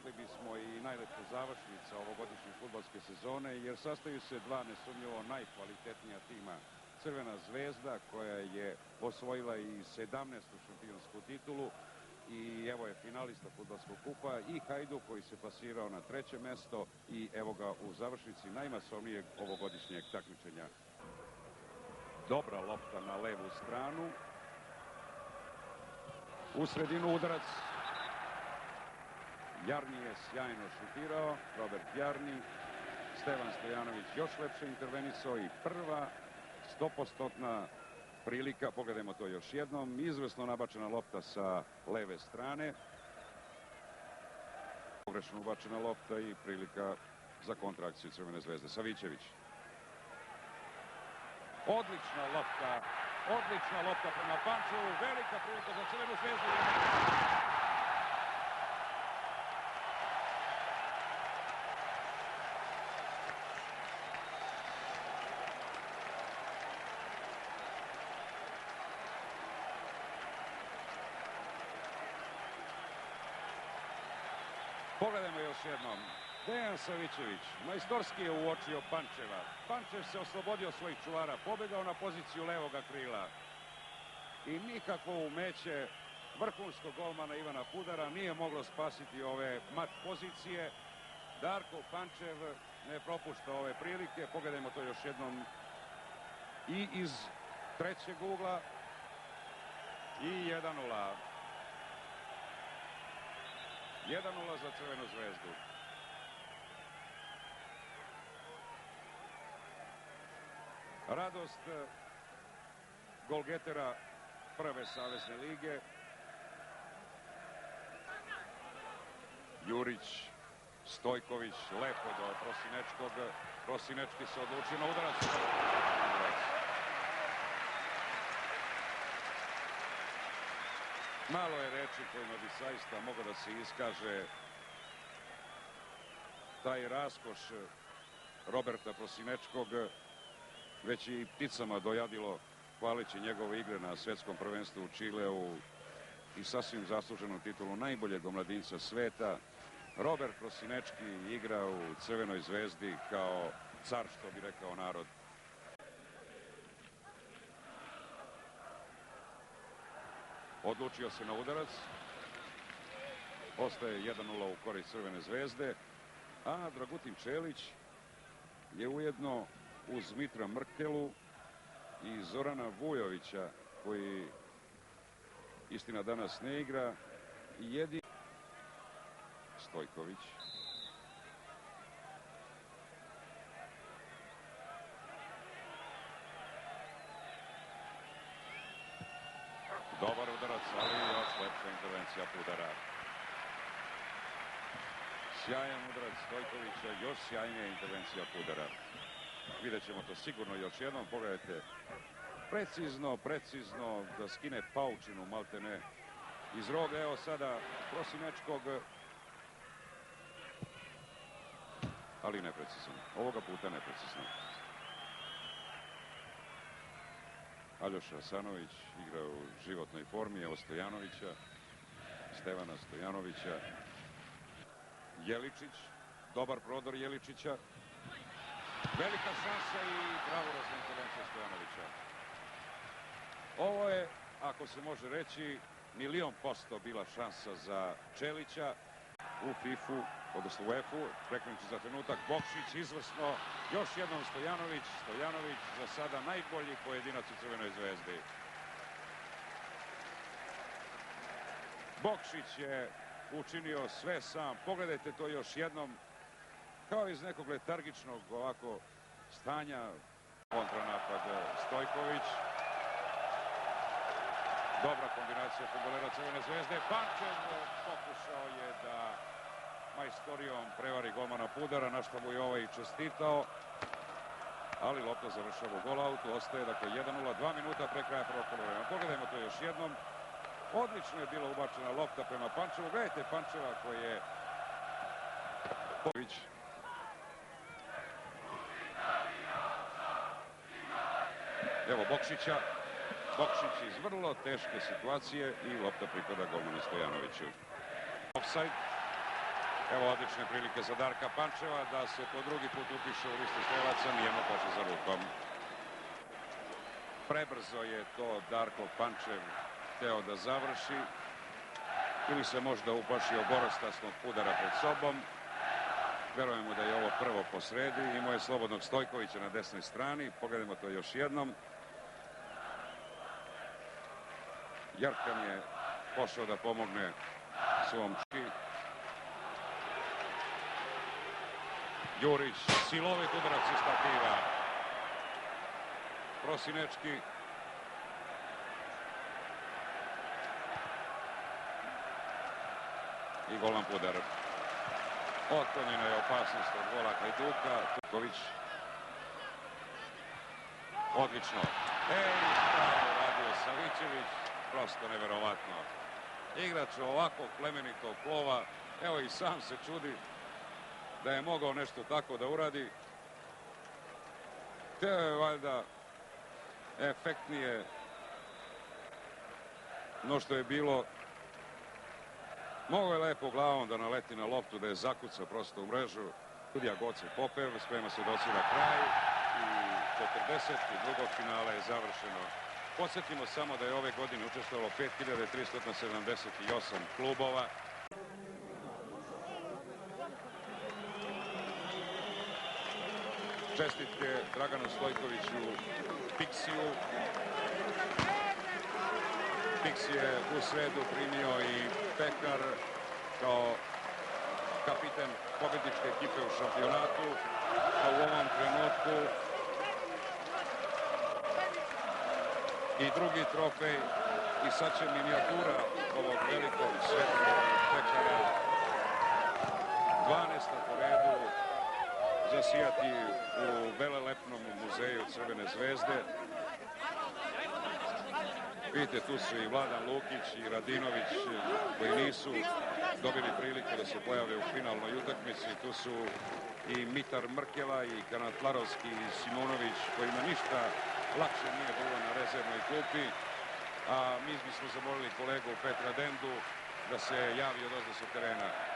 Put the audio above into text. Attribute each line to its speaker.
Speaker 1: rekli bismo i najlepša završnica ovogodišnje fudbalske sezone, jer sastaju se dva nesumnjivo najkvalitetnija tima. Crvena zvezda koja je osvojila i 17. šampionsku titulu i evo je finalista fudbalskog kupa, i Hajduk koji se plasirao na 3. mesto i evo ga u završnici najmasovnijeg ovogodišnjeg takmičenja. Dobra lopta na levu stranu. U sredinu udarac. Jarni je sjajno šutirao, Robert Jarni. Stevan Stojanović još lepše intervenisao i prva 100% prilika. Pogledajmo to još jednom. Izvrsno nabačena lopta sa leve strane. Pogrešno ubačena lopta i prilika za kontrakciju Crvene zvezde. Savićević. Odlična lopta prema Pančevu. Velika prilika za Crvenu zvezdu. Pogledajmo još jednom. Dejan Savićević majstorski je uočio Pančeva. Pančev se oslobodio svojih čuvara, pobegao na poziciju levoga krila. I nikakvo umeće vrhunskog golmana Ivana Pudara nije moglo spasiti ove mat pozicije. Darko Pančev ne propušta ove prilike. Pogledajmo to još jednom i iz trećeg ugla. I 1:0. 1:0 za Crvenu zvezdu. Radost golgetera prve savezne lige. Jurić, Stojković, lepo do Prosinečkog. Prosinečki se odlučio na udarac. Malo je reči kojima bi zaista mogao da se iskaže taj raskoš Roberta Prosinečkog. Već i pticama dojadilo hvaleći njegove igre na svetskom prvenstvu u Čileu i sasvim zasluženu titulu najboljeg omladinca sveta. Robert Prosinečki igra u Crvenoj zvezdi kao car, što bi rekao narod. Odlučio se na udarac. Ostaje 1:0 u korist Crvene zvezde. A Dragutin Čelić je ujedno uz Mitra Mrkelu i Zorana Vujovića, koji istina danas ne igra, jedini Stojković. Dobar udarac, ali još lepša intervencija Pudara. Sjajan udarac Stojkovića, još sjajnija intervencija Pudara. Vidjet ćemo to sigurno još jednom. Pogledajte, precizno da skine paučinu maltene iz roga. Evo sada Prosinečkog, ali neprecizno. Ovoga puta neprecizno. Aljoša Asanović igra u životnoj formi. Evo Stojanovića, Stevana Stojanovića. Jeličić, dobar prodor Jeličića. Velika šansa i bravurazna intervencija Stojanovića. Ovo je, ako se može reći, 1.000.000% bila šansa za Čelića u FIFA-u, odnosno u UEFA-u. Prekrenući za trenutak, Bokšić izvrsno, još jednom Stojanović. Stojanović za sada najbolji pojedinac u Crvenoj zvezdi. Bokšić je učinio sve sam. Pogledajte to još jednom. Kao iz nekog letargičnog ovako stanja. Kontranapad Stojković. Dobra kombinacija fudbalera Crvene zvezde. Pančev pokušao je da majstorijom prevari golmana Pudara, na što mu je ovaj čestitao. Ali lopta završava u golautu. Ostaje dakle 1:0, 2 minuta pre kraja prvog poluvremena. Pogledajmo to još jednom. Odlično je bila ubačena lopta prema Pančevu. Gledajte Pančeva koji je Pović. Evo Bokšića. Bokšić iz vrlo teške situacije i lopta pripada golmanu Stojanoviću. Ofsajd. Evo odlične prilike za Darka Pančeva da se po drugi put upiše u listu strelaca, nijedno poče za rukom. Prebrzo je to Darko Pančev hteo da završi ili se možda uplašio gorostasnog udara pred sobom. Verujemo da je ovo prvo po sredi. Imao je slobodnog Stojkovića na desnoj strani. Pogledajmo to još jednom. Jarkan je pošao da pomogne svom čki. Jurić, silovit udarac iz stativa. Prosinečki. I golan udar. Otklonjena je opasnost od gola Hajduka. Tuković. Odlično. Šta je uradio Savićević? Prosto neverovatno. Igrač ovakvog plemenitog plova, evo i sam se čudi da je mogao nešto tako da uradi. Teo je valjda efektnije no što je bilo. Mogao je lepo glavom da naleti na loptu, da je zakuca prosto u mrežu. Sudija Goce Popev, sprema se docira kraj i 42. finala je završeno. Podsjetimo samo da je ove godine učestvovalo 5378 klubova. Čestitke Draganu Stojkoviću, Piksiju. Piksi je u sredu primio i Pekar kao kapiten pobedničke ekipe u šampionatu. A u ovom trenutku i drugi trofej i sad će minijatura ovog velikog svetog Pekara 12. po redu zasijati u velelepnom muzeju Crvene zvezde. Vidite, tu su i Vladan Lukić i Radinović koji nisu dobili priliku da se pojave u finalnoj utakmici. Tu su i Mitar Mrkela i Kanatlarovski i Simonović kojima ništa lakše nije bilo na rezervnoj klupi. A mi bismo zamolili kolegu Petra Dendu da se javi odozdo sa terena.